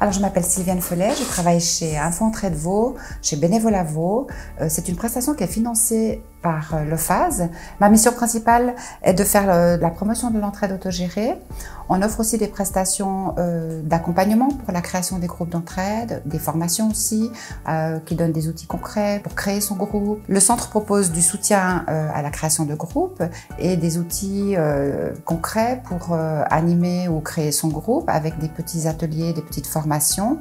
Alors, je m'appelle Sylviane Follet, je travaille chez Info Entraide Vaud, chez Bénévolat Vaud. C'est une prestation qui est financée par l'OFASE. Ma mission principale est de faire la promotion de l'entraide autogérée. On offre aussi des prestations d'accompagnement pour la création des groupes d'entraide, des formations aussi, qui donnent des outils concrets pour créer son groupe. Le centre propose du soutien à la création de groupes et des outils concrets pour animer ou créer son groupe avec des petits ateliers, des petites formations.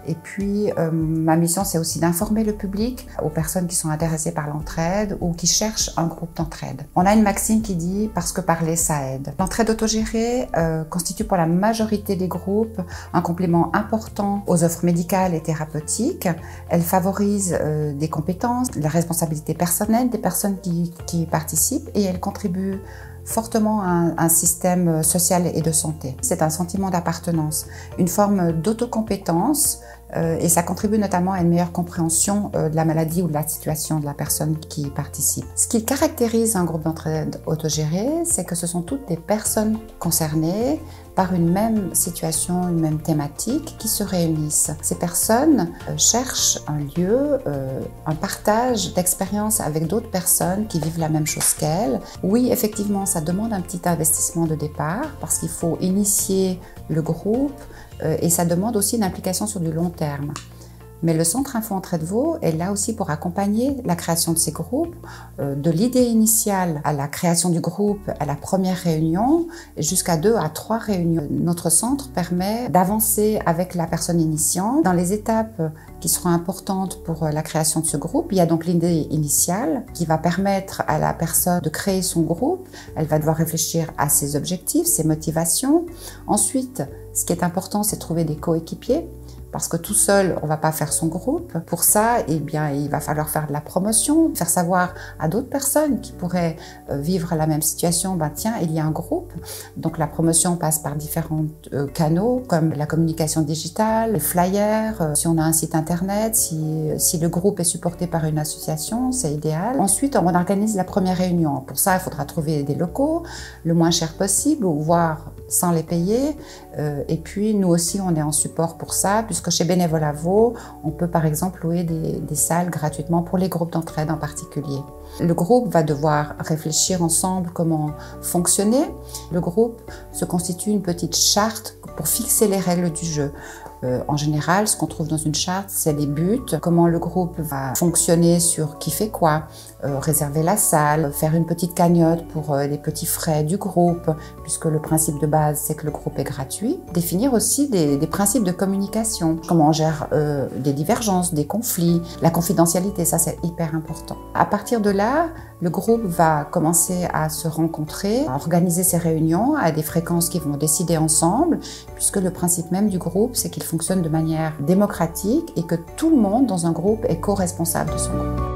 Et puis, ma mission, c'est aussi d'informer le public aux personnes qui sont intéressées par l'entraide ou qui cherchent un groupe d'entraide. On a une maxime qui dit « parce que parler, ça aide ». L'entraide autogérée constitue pour la majorité des groupes un complément important aux offres médicales et thérapeutiques. Elle favorise des compétences, la responsabilité personnelle des personnes qui y participent et elle contribue fortement à un système social et de santé. C'est un sentiment d'appartenance, une forme d'autocompétence et ça contribue notamment à une meilleure compréhension de la maladie ou de la situation de la personne qui y participe. Ce qui caractérise un groupe d'entraide autogéré, c'est que ce sont toutes des personnes concernées par une même situation, une même thématique qui se réunissent. Ces personnes cherchent un lieu, un partage d'expériences avec d'autres personnes qui vivent la même chose qu'elles. Oui, effectivement, ça demande un petit investissement de départ parce qu'il faut initier le groupe et ça demande aussi une implication sur du long terme. Mais le Centre Info Entraide Vaud est là aussi pour accompagner la création de ces groupes, de l'idée initiale à la création du groupe, à la première réunion, jusqu'à 2 à 3 réunions. Notre centre permet d'avancer avec la personne initiante dans les étapes qui seront importantes pour la création de ce groupe. Il y a donc l'idée initiale qui va permettre à la personne de créer son groupe. Elle va devoir réfléchir à ses objectifs, ses motivations. Ensuite, ce qui est important, c'est de trouver des coéquipiers. Parce que tout seul, on ne va pas faire son groupe. Pour ça, eh bien, il va falloir faire de la promotion, faire savoir à d'autres personnes qui pourraient vivre la même situation, ben tiens, il y a un groupe. Donc la promotion passe par différents canaux, comme la communication digitale, les flyers, si on a un site internet, si le groupe est supporté par une association, c'est idéal. Ensuite, on organise la première réunion. Pour ça, il faudra trouver des locaux, le moins cher possible, ou voire sans les payer. Et puis, nous aussi, on est en support pour ça, puisque chez Bénévolat Vaud, on peut par exemple louer des salles gratuitement pour les groupes d'entraide en particulier. Le groupe va devoir réfléchir ensemble comment fonctionner. Le groupe se constitue une petite charte pour fixer les règles du jeu. En général, ce qu'on trouve dans une charte, c'est les buts, comment le groupe va fonctionner sur qui fait quoi, réserver la salle, faire une petite cagnotte pour les petits frais du groupe, puisque le principe de base, c'est que le groupe est gratuit. Définir aussi des principes de communication, comment on gère des divergences, des conflits, la confidentialité, ça c'est hyper important. À partir de là, le groupe va commencer à se rencontrer, à organiser ses réunions à des fréquences qu'ils vont décider ensemble, puisque le principe même du groupe, c'est qu'il fonctionne de manière démocratique et que tout le monde dans un groupe est co-responsable de son groupe.